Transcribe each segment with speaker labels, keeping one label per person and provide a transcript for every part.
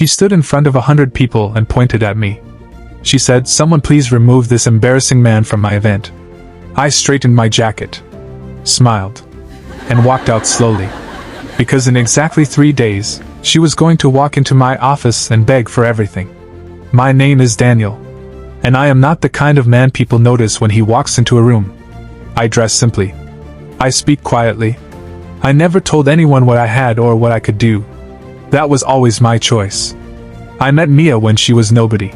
Speaker 1: She stood in front of 100 people and pointed at me. She said, "Someone please remove this embarrassing man from my event." I straightened my jacket, smiled, and walked out slowly. Because in exactly 3 days, she was going to walk into my office and beg for everything. My name is Daniel, and I am not the kind of man people notice when he walks into a room. I dress simply. I speak quietly. I never told anyone what I had or what I could do. That was always my choice. I met Mia when she was nobody.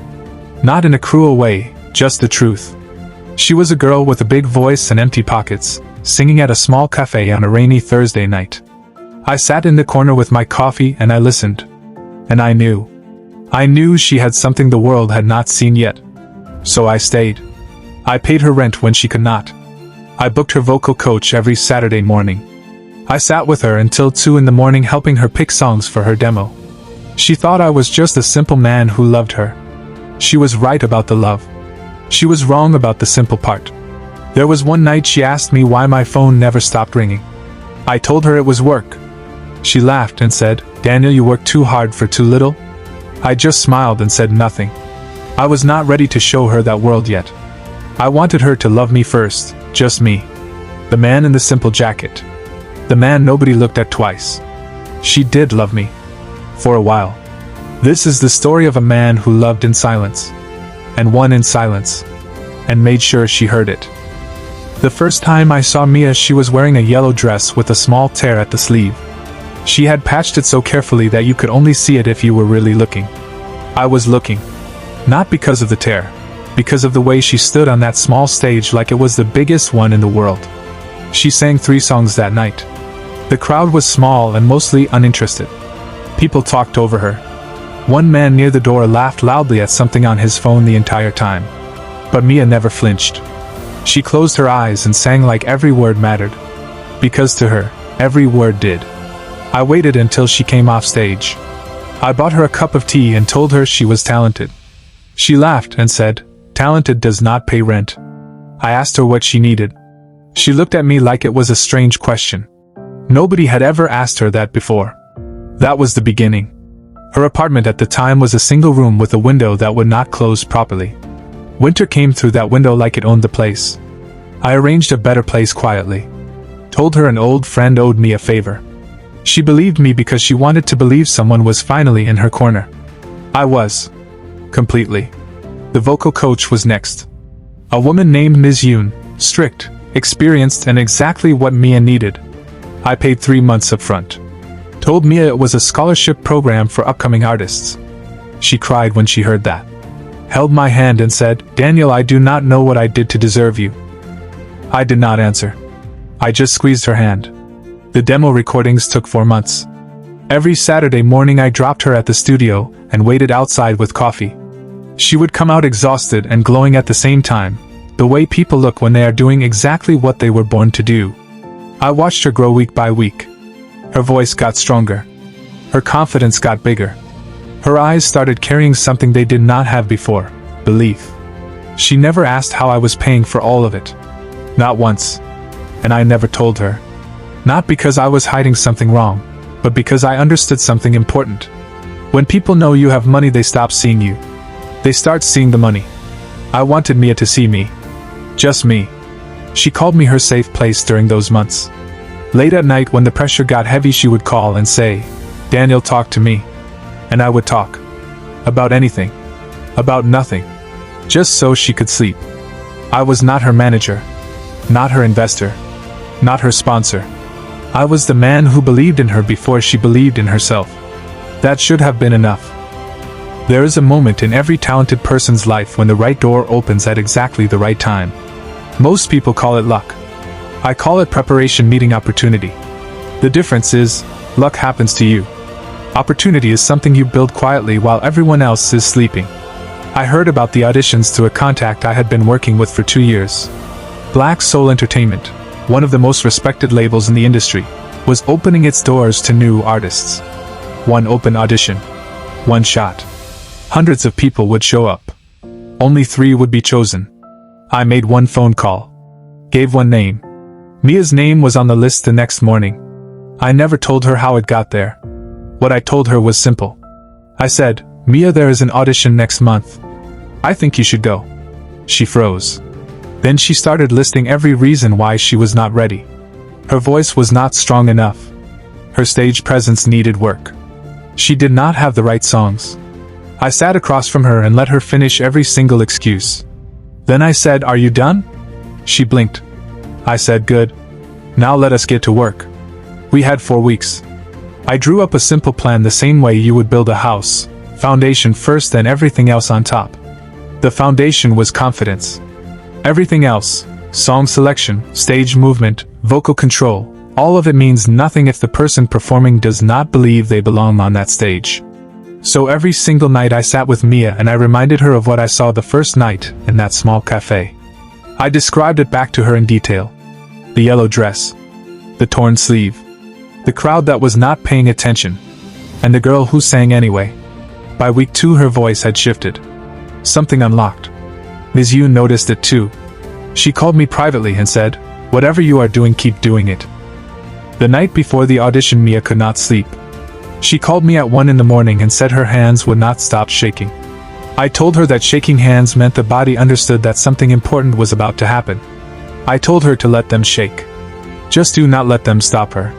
Speaker 1: Not in a cruel way, just the truth. She was a girl with a big voice and empty pockets, singing at a small cafe on a rainy Thursday night. I sat in the corner with my coffee and I listened. And I knew she had something the world had not seen yet. So I stayed. I paid her rent when she could not. I booked her vocal coach every Saturday morning. I sat with her until 2 in the morning helping her pick songs for her demo. She thought I was just a simple man who loved her. She was right about the love. She was wrong about the simple part. There was one night she asked me why my phone never stopped ringing. I told her it was work. She laughed and said, "Daniel, you work too hard for too little?" I just smiled and said nothing. I was not ready to show her that world yet. I wanted her to love me first, just me. The man in the simple jacket. The man nobody looked at twice. She did love me. For a while. This is the story of a man who loved in silence. And won in silence. And made sure she heard it. The first time I saw Mia, she was wearing a yellow dress with a small tear at the sleeve. She had patched it so carefully that you could only see it if you were really looking. I was looking. Not because of the tear. Because of the way she stood on that small stage like it was the biggest one in the world. She sang 3 songs that night. The crowd was small and mostly uninterested. People talked over her. One man near the door laughed loudly at something on his phone the entire time. But Mia never flinched. She closed her eyes and sang like every word mattered. Because to her, every word did. I waited until she came off stage. I bought her a cup of tea and told her she was talented. She laughed and said, "Talented does not pay rent." I asked her what she needed. She looked at me like it was a strange question. Nobody had ever asked her that before. That was the beginning. Her apartment at the time was a single room with a window that would not close properly. Winter came through that window like it owned the place. I arranged a better place quietly. Told her an old friend owed me a favor. She believed me because she wanted to believe someone was finally in her corner. I was. Completely. The vocal coach was next. A woman named Ms. Yoon, strict, experienced, and exactly what Mia needed. I paid 3 months up front. Told Mia it was a scholarship program for upcoming artists. She cried when she heard that. Held my hand and said, "Daniel, I do not know what I did to deserve you." I did not answer. I just squeezed her hand. The demo recordings took 4 months. Every Saturday morning I dropped her at the studio and waited outside with coffee. She would come out exhausted and glowing at the same time, the way people look when they are doing exactly what they were born to do. I watched her grow week by week. Her voice got stronger. Her confidence got bigger. Her eyes started carrying something they did not have before, belief. She never asked how I was paying for all of it. Not once. And I never told her. Not because I was hiding something wrong, but because I understood something important. When people know you have money, they stop seeing you. They start seeing the money. I wanted Mia to see me. Just me. She called me her safe place during those months. Late at night when the pressure got heavy, she would call and say, "Daniel, talk to me." And I would talk. About anything. About nothing. Just so she could sleep. I was not her manager. Not her investor. Not her sponsor. I was the man who believed in her before she believed in herself. That should have been enough. There is a moment in every talented person's life when the right door opens at exactly the right time. Most people call it luck. I call it preparation meeting opportunity. The difference is, luck happens to you. Opportunity is something you build quietly while everyone else is sleeping. I heard about the auditions to a contact I had been working with for 2 years. Black Soul Entertainment, one of the most respected labels in the industry, was opening its doors to new artists. One open audition. One shot. Hundreds of people would show up. Only 3 would be chosen. I made 1 phone call. Gave 1 name. Mia's name was on the list the next morning. I never told her how it got there. What I told her was simple. I said, "Mia, there is an audition next month. I think you should go." She froze. Then she started listing every reason why she was not ready. Her voice was not strong enough. Her stage presence needed work. She did not have the right songs. I sat across from her and let her finish every single excuse. Then I said, "Are you done?" She blinked. I said, "Good. Now let us get to work." We had 4 weeks. I drew up a simple plan the same way you would build a house, foundation first then everything else on top. The foundation was confidence. Everything else, song selection, stage movement, vocal control, all of it means nothing if the person performing does not believe they belong on that stage. So every single night I sat with Mia and I reminded her of what I saw the first night in that small cafe. I described it back to her in detail. The yellow dress, the torn sleeve, the crowd that was not paying attention, and the girl who sang anyway. By week 2 her voice had shifted. Something unlocked. Ms. Yu noticed it too. She called me privately and said, "Whatever you are doing, keep doing it." The night before the audition Mia could not sleep. She called me at 1 in the morning and said her hands would not stop shaking. I told her that shaking hands meant the body understood that something important was about to happen. I told her to let them shake. Just do not let them stop her.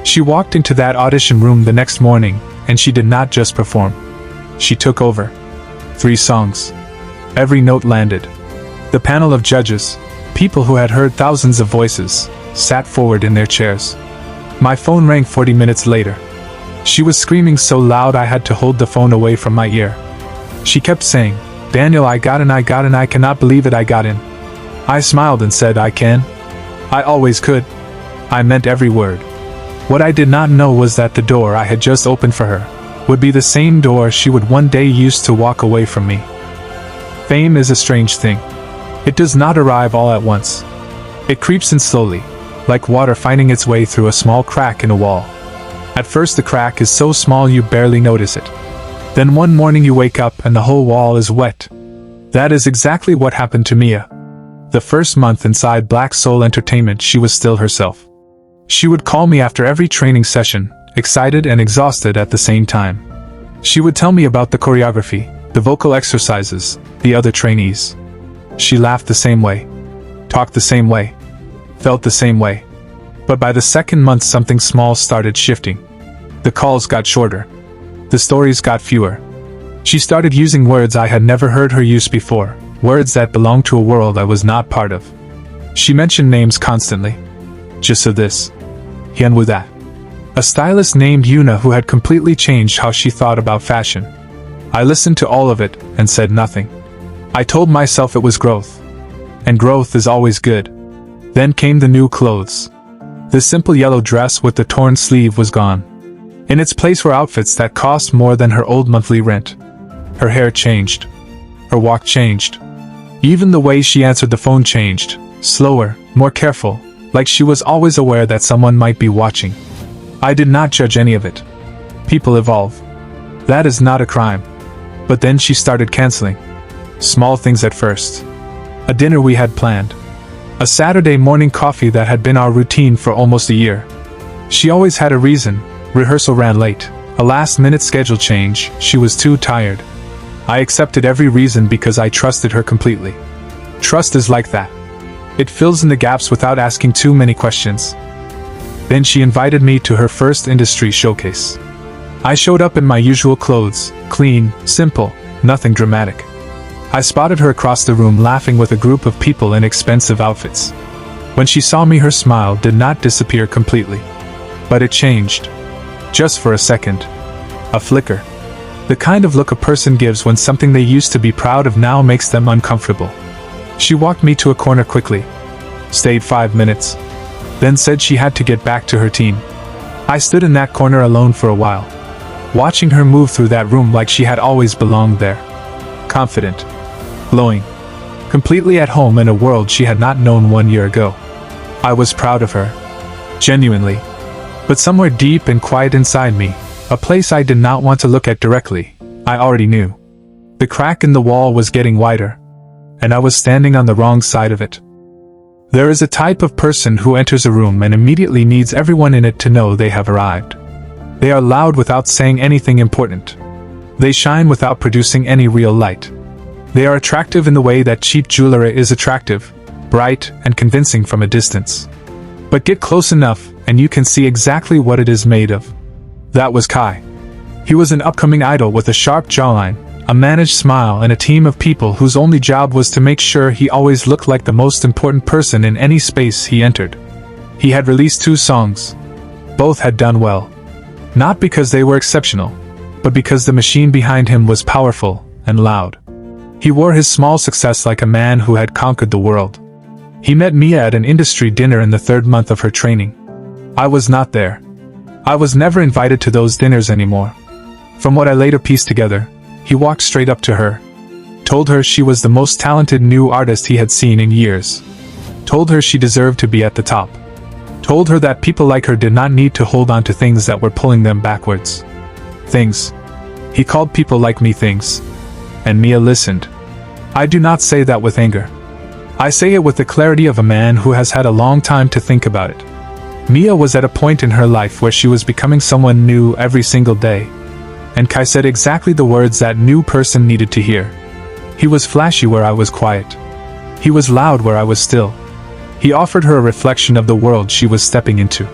Speaker 1: She walked into that audition room the next morning, and she did not just perform. She took over. 3 songs. Every note landed. The panel of judges, people who had heard thousands of voices, sat forward in their chairs. My phone rang 40 minutes later. She was screaming so loud I had to hold the phone away from my ear. She kept saying, "Daniel, I got in, I cannot believe it, I got in." I smiled and said, "I can. I always could." I meant every word. What I did not know was that the door I had just opened for her would be the same door she would one day use to walk away from me. Fame is a strange thing. It does not arrive all at once. It creeps in slowly, like water finding its way through a small crack in a wall. At first the crack is so small you barely notice it. Then one morning you wake up and the whole wall is wet. That is exactly what happened to Mia. The first month inside Black Soul Entertainment she was still herself. She would call me after every training session, excited and exhausted at the same time. She would tell me about the choreography, the vocal exercises, the other trainees. She laughed the same way, talked the same way, felt the same way. But by the second month something small started shifting. The calls got shorter. The stories got fewer. She started using words I had never heard her use before, words that belonged to a world I was not part of. She mentioned names constantly. Jisu this, Hyunwoo that. A stylist named Yuna who had completely changed how she thought about fashion. I listened to all of it and said nothing. I told myself it was growth. And growth is always good. Then came the new clothes. The simple yellow dress with the torn sleeve was gone. In its place were outfits that cost more than her old monthly rent. Her hair changed. Her walk changed. Even the way she answered the phone changed, slower, more careful, like she was always aware that someone might be watching. I did not judge any of it. People evolve. That is not a crime. But then she started canceling. Small things at first. A dinner we had planned. A Saturday morning coffee that had been our routine for almost a year. She always had a reason. Rehearsal ran late. A last-minute schedule change. She was too tired. I accepted every reason because I trusted her completely. Trust is like that. It fills in the gaps without asking too many questions. Then she invited me to her first industry showcase. I showed up in my usual clothes, clean, simple, nothing dramatic. I spotted her across the room laughing with a group of people in expensive outfits. When she saw me, her smile did not disappear completely. But it changed. Just for a second. A flicker. The kind of look a person gives when something they used to be proud of now makes them uncomfortable. She walked me to a corner quickly. Stayed 5 minutes. Then said she had to get back to her team. I stood in that corner alone for a while, watching her move through that room like she had always belonged there. Confident. Glowing. Completely at home in a world she had not known 1 year ago. I was proud of her. Genuinely. But somewhere deep and quiet inside me, a place I did not want to look at directly, I already knew. The crack in the wall was getting wider. And I was standing on the wrong side of it. There is a type of person who enters a room and immediately needs everyone in it to know they have arrived. They are loud without saying anything important. They shine without producing any real light. They are attractive in the way that cheap jewelry is attractive, bright and convincing from a distance. But get close enough and you can see exactly what it is made of. That was Kai. He was an upcoming idol with a sharp jawline, a managed smile and a team of people whose only job was to make sure he always looked like the most important person in any space he entered. He had released 2 songs. Both had done well. Not because they were exceptional, but because the machine behind him was powerful and loud. He wore his small success like a man who had conquered the world. He met Mia at an industry dinner in the 3rd month of her training. I was not there. I was never invited to those dinners anymore. From what I later pieced together, he walked straight up to her, told her she was the most talented new artist he had seen in years, told her she deserved to be at the top, told her that people like her did not need to hold on to things that were pulling them backwards. Things. He called people like me things. And Mia listened. I do not say that with anger. I say it with the clarity of a man who has had a long time to think about it. Mia was at a point in her life where she was becoming someone new every single day. And Kai said exactly the words that new person needed to hear. He was flashy where I was quiet. He was loud where I was still. He offered her a reflection of the world she was stepping into.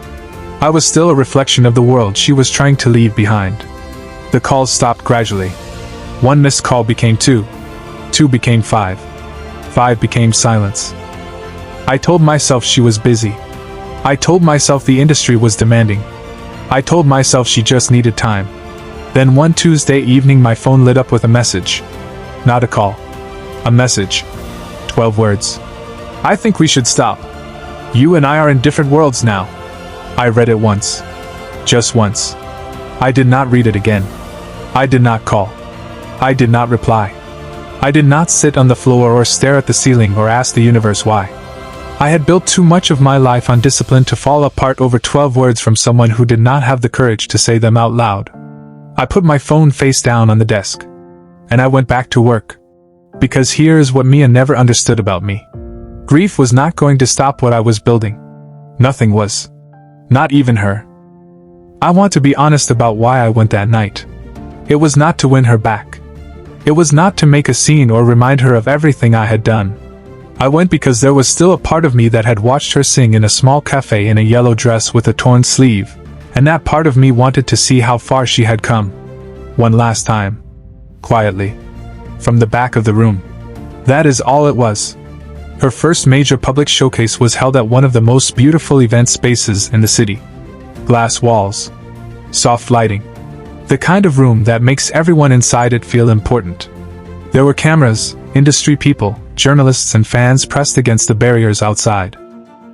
Speaker 1: I was still a reflection of the world she was trying to leave behind. The calls stopped gradually. 1 missed call became 2. 2 became 5. 5 became silence. I told myself she was busy. I told myself the industry was demanding. I told myself she just needed time. Then one Tuesday evening my phone lit up with a message. Not a call. A message. 12 words. I think we should stop. You and I are in different worlds now. I read it once. Just once. I did not read it again. I did not call. I did not reply. I did not sit on the floor or stare at the ceiling or ask the universe why. I had built too much of my life on discipline to fall apart over 12 words from someone who did not have the courage to say them out loud. I put my phone face down on the desk. And I went back to work. Because here is what Mia never understood about me. Grief was not going to stop what I was building. Nothing was. Not even her. I want to be honest about why I went that night. It was not to win her back. It was not to make a scene or remind her of everything I had done. I went because there was still a part of me that had watched her sing in a small cafe in a yellow dress with a torn sleeve, and that part of me wanted to see how far she had come. One last time. Quietly. From the back of the room. That is all it was. Her first major public showcase was held at one of the most beautiful event spaces in the city. Glass walls. Soft lighting. The kind of room that makes everyone inside it feel important. There were cameras, industry people, journalists and fans pressed against the barriers outside.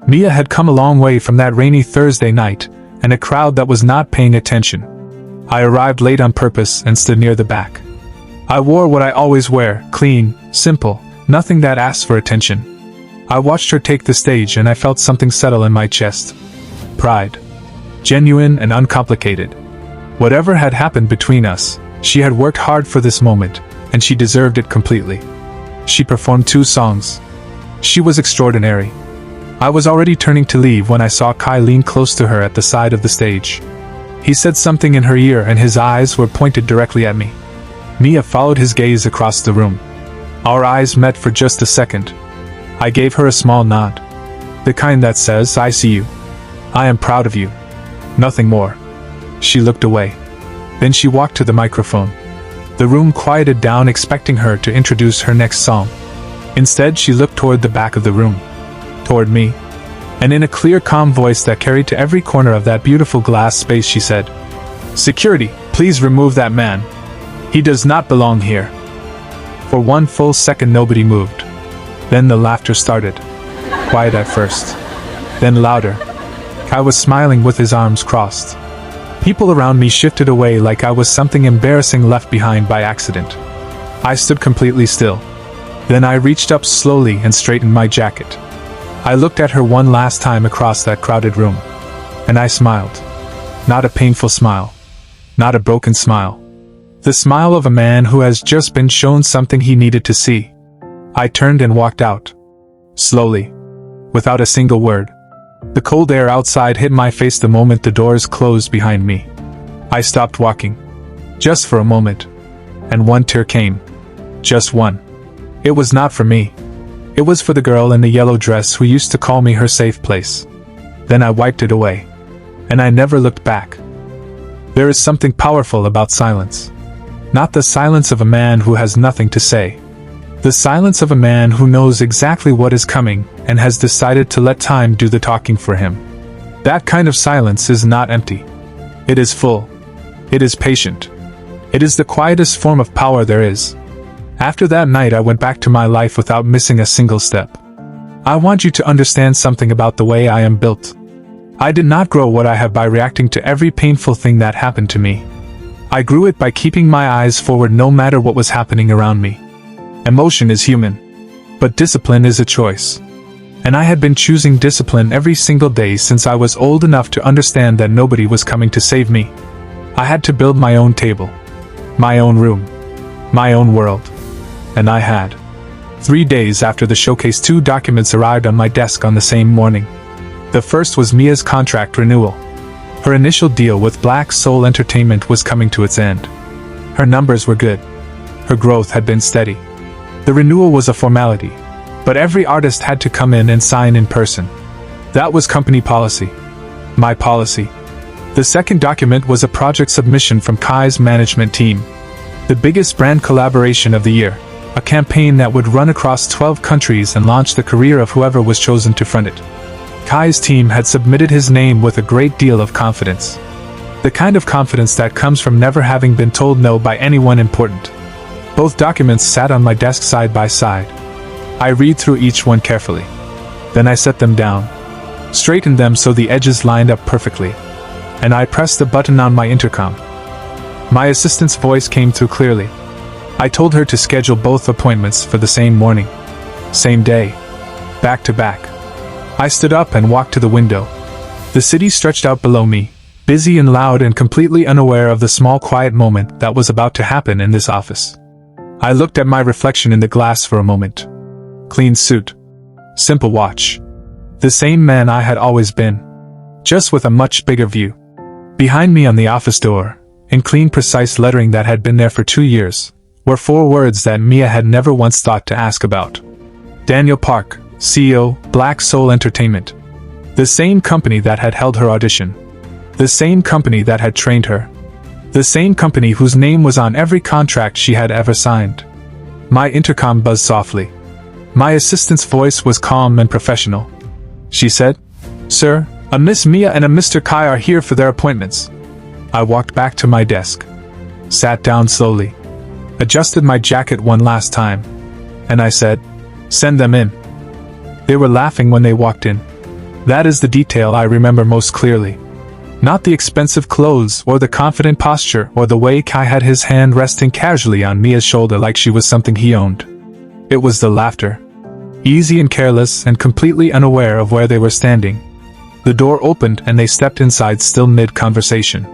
Speaker 1: Mia had come a long way from that rainy Thursday night, and a crowd that was not paying attention. I arrived late on purpose and stood near the back. I wore what I always wear, clean, simple, nothing that asks for attention. I watched her take the stage and I felt something settle in my chest. Pride. Genuine and uncomplicated. Whatever had happened between us, she had worked hard for this moment, and she deserved it completely. She performed 2 songs. She was extraordinary. I was already turning to leave when I saw Kai lean close to her at the side of the stage. He said something in her ear and his eyes were pointed directly at me. Mia followed his gaze across the room. Our eyes met for just a second. I gave her a small nod. The kind that says, I see you. I am proud of you. Nothing more. She looked away. Then she walked to the microphone. The room quieted down, expecting her to introduce her next song. Instead, she looked toward the back of the room. Toward me. And in a clear, calm voice that carried to every corner of that beautiful glass space, she said, "Security, please remove that man. He does not belong here." For one full second nobody moved. Then the laughter started. Quiet at first. Then louder. Kai was smiling with his arms crossed. People around me shifted away like I was something embarrassing left behind by accident. I stood completely still. Then I reached up slowly and straightened my jacket. I looked at her one last time across that crowded room. And I smiled. Not a painful smile. Not a broken smile. The smile of a man who has just been shown something he needed to see. I turned and walked out. Slowly. Without a single word. The cold air outside hit my face the moment the doors closed behind me. I stopped walking. Just for a moment. and one tear came. Just one. It was not for me. It was for the girl in the yellow dress who used to call me her safe place. Then I wiped it away. And I never looked back. There is something powerful about silence. Not the silence of a man who has nothing to say. The silence of a man who knows exactly what is coming and has decided to let time do the talking for him. That kind of silence is not empty. It is full. It is patient. It is the quietest form of power there is. After that night I went back to my life without missing a single step. I want you to understand something about the way I am built. I did not grow what I have by reacting to every painful thing that happened to me. I grew it by keeping my eyes forward no matter what was happening around me. Emotion is human. But discipline is a choice. And I had been choosing discipline every single day since I was old enough to understand that nobody was coming to save me. I had to build my own table. My own room. My own world. And I had. 3 days after the showcase, 2 documents arrived on my desk on the same morning. The first was Mia's contract renewal. Her initial deal with Black Soul Entertainment was coming to its end. Her numbers were good. Her growth had been steady. The renewal was a formality, but every artist had to come in and sign in person. That was company policy. My policy. The second document was a project submission from Kai's management team. The biggest brand collaboration of the year. A campaign that would run across 12 countries and launch the career of whoever was chosen to front it. Kai's team had submitted his name with a great deal of confidence. The kind of confidence that comes from never having been told no by anyone important. Both documents sat on my desk side by side. I read through each one carefully. Then I set them down, straightened them so the edges lined up perfectly, and I pressed the button on my intercom. My assistant's voice came through clearly. I told her to schedule both appointments for the same morning. Same day. Back to back. I stood up and walked to the window. The city stretched out below me, busy and loud and completely unaware of the small quiet moment that was about to happen in this office. I looked at my reflection in the glass for a moment. Clean suit. Simple watch. The same man I had always been. Just with a much bigger view. Behind me on the office door, in clean precise lettering that had been there for 2 years, were 4 words that Mia had never once thought to ask about. Daniel Park, CEO, Black Soul Entertainment. The same company that had held her audition. The same company that had trained her. The same company whose name was on every contract she had ever signed. My intercom buzzed softly. My assistant's voice was calm and professional. She said, "Sir, a Miss Mia and a Mr. Kai are here for their appointments." I walked back to my desk. Sat down slowly. Adjusted my jacket one last time. And I said, "Send them in." They were laughing when they walked in. That is the detail I remember most clearly. Not the expensive clothes or the confident posture or the way Kai had his hand resting casually on Mia's shoulder like she was something he owned. It was the laughter. Easy and careless and completely unaware of where they were standing. The door opened and they stepped inside still mid-conversation.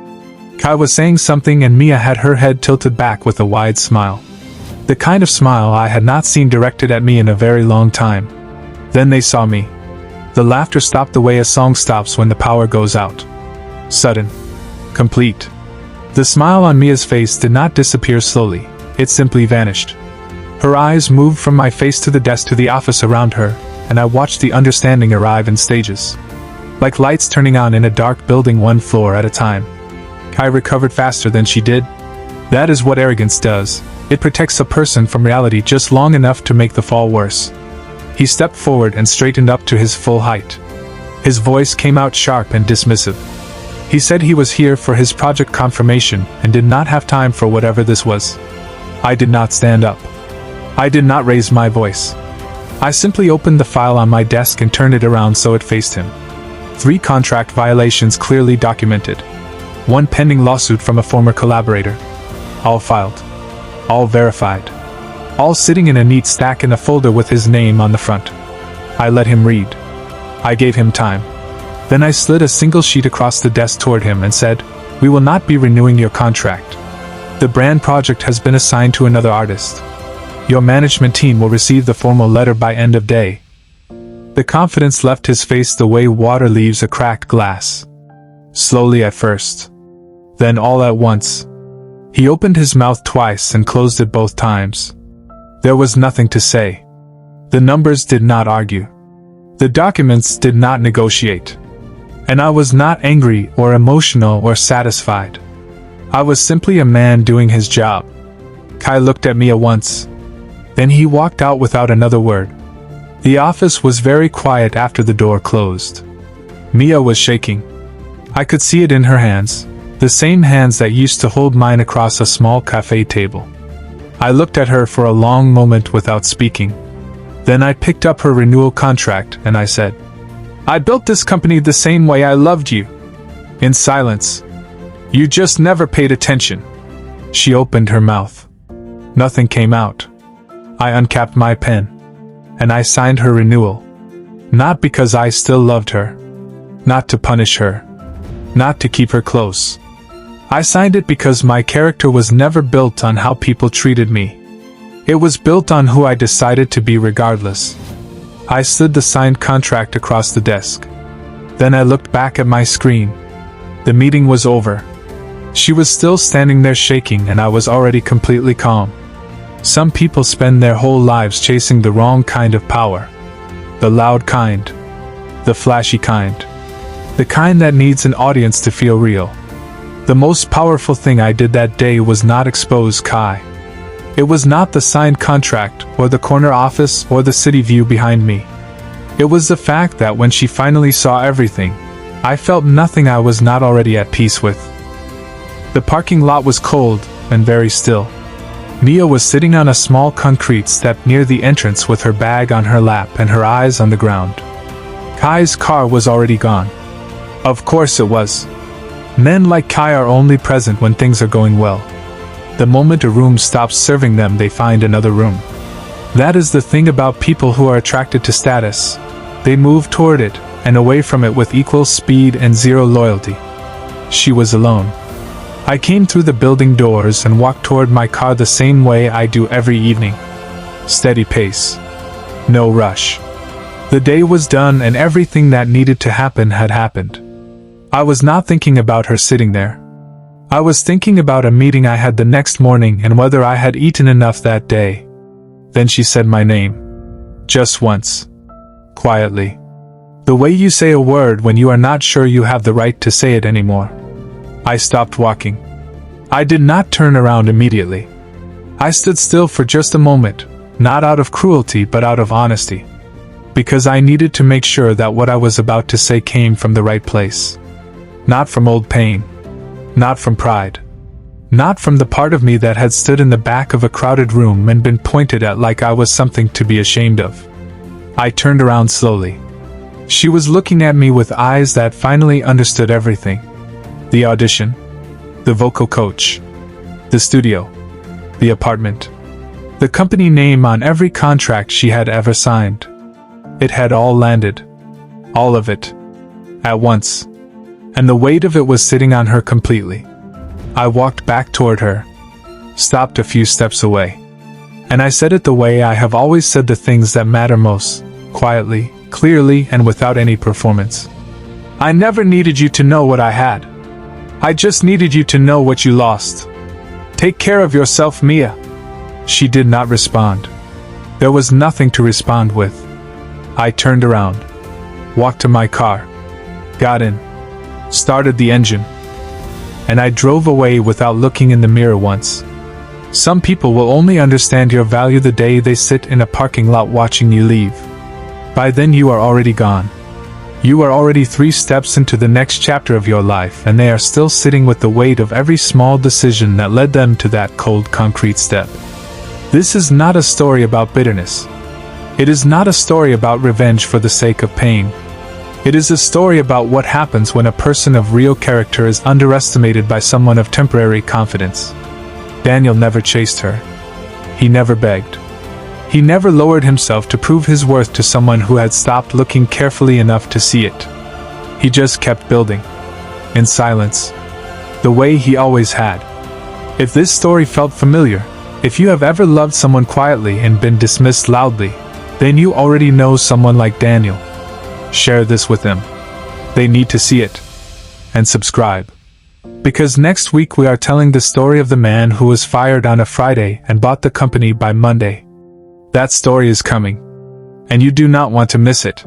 Speaker 1: Kai was saying something and Mia had her head tilted back with a wide smile. The kind of smile I had not seen directed at me in a very long time. Then they saw me. The laughter stopped the way a song stops when the power goes out. Sudden. Complete. The smile on Mia's face did not disappear slowly, it simply vanished. Her eyes moved from my face to the desk to the office around her, and I watched the understanding arrive in stages. Like lights turning on in a dark building 1 floor at a time. Kai recovered faster than she did. That is what arrogance does. It protects a person from reality just long enough to make the fall worse. He stepped forward and straightened up to his full height. His voice came out sharp and dismissive. He said he was here for his project confirmation and did not have time for whatever this was. I did not stand up. I did not raise my voice. I simply opened the file on my desk and turned it around so it faced him. 3 contract violations clearly documented. 1 pending lawsuit from a former collaborator. All filed. All verified. All sitting in a neat stack in a folder with his name on the front. I let him read. I gave him time. Then I slid a single sheet across the desk toward him and said, "We will not be renewing your contract. The brand project has been assigned to another artist. Your management team will receive the formal letter by end of day." The confidence left his face the way water leaves a cracked glass. Slowly at first. Then all at once. He opened his mouth twice and closed it both times. There was nothing to say. The numbers did not argue. The documents did not negotiate. And I was not angry or emotional or satisfied. I was simply a man doing his job. Kai looked at Mia once. Then he walked out without another word. The office was very quiet after the door closed. Mia was shaking. I could see it in her hands, the same hands that used to hold mine across a small cafe table. I looked at her for a long moment without speaking. Then I picked up her renewal contract and I said, "I built this company the same way I loved you." In silence. "You just never paid attention." She opened her mouth. Nothing came out. I uncapped my pen. And I signed her renewal. Not because I still loved her. Not to punish her. Not to keep her close. I signed it because my character was never built on how people treated me. It was built on who I decided to be regardless. I slid the signed contract across the desk. Then I looked back at my screen. The meeting was over. She was still standing there shaking and I was already completely calm. Some people spend their whole lives chasing the wrong kind of power. The loud kind. The flashy kind. The kind that needs an audience to feel real. The most powerful thing I did that day was not expose Kai. It was not the signed contract, or the corner office, or the city view behind me. It was the fact that when she finally saw everything, I felt nothing I was not already at peace with. The parking lot was cold, and very still. Mia was sitting on a small concrete step near the entrance with her bag on her lap and her eyes on the ground. Kai's car was already gone. Of course it was. Men like Kai are only present when things are going well. The moment a room stops serving them, they find another room. That is the thing about people who are attracted to status. They move toward it, and away from it with equal speed and zero loyalty. She was alone. I came through the building doors and walked toward my car the same way I do every evening. Steady pace. No rush. The day was done and everything that needed to happen had happened. I was not thinking about her sitting there. I was thinking about a meeting I had the next morning and whether I had eaten enough that day. Then she said my name. Just once. Quietly. The way you say a word when you are not sure you have the right to say it anymore. I stopped walking. I did not turn around immediately. I stood still for just a moment, not out of cruelty but out of honesty. Because I needed to make sure that what I was about to say came from the right place. Not from old pain. Not from pride. Not from the part of me that had stood in the back of a crowded room and been pointed at like I was something to be ashamed of. I turned around slowly. She was looking at me with eyes that finally understood everything. The audition. The vocal coach. The studio. The apartment. The company name on every contract she had ever signed. It had all landed. All of it. At once. And the weight of it was sitting on her completely. I walked back toward her. Stopped a few steps away. And I said it the way I have always said the things that matter most. Quietly, clearly, and without any performance. I never needed you to know what I had. I just needed you to know what you lost. Take care of yourself, Mia. She did not respond. There was nothing to respond with. I turned around. Walked to my car. Got in. Started the engine. And I drove away without looking in the mirror once. Some people will only understand your value the day they sit in a parking lot watching you leave. By then you are already gone. You are already 3 steps into the next chapter of your life and they are still sitting with the weight of every small decision that led them to that cold concrete step. This is not a story about bitterness. It is not a story about revenge for the sake of pain. It is a story about what happens when a person of real character is underestimated by someone of temporary confidence. Daniel never chased her. He never begged. He never lowered himself to prove his worth to someone who had stopped looking carefully enough to see it. He just kept building. In silence. The way he always had. If this story felt familiar, if you have ever loved someone quietly and been dismissed loudly, then you already know someone like Daniel. Share this with them. They need to see it. And subscribe. Because next week we are telling the story of the man who was fired on a Friday and bought the company by Monday. That story is coming. And you do not want to miss it.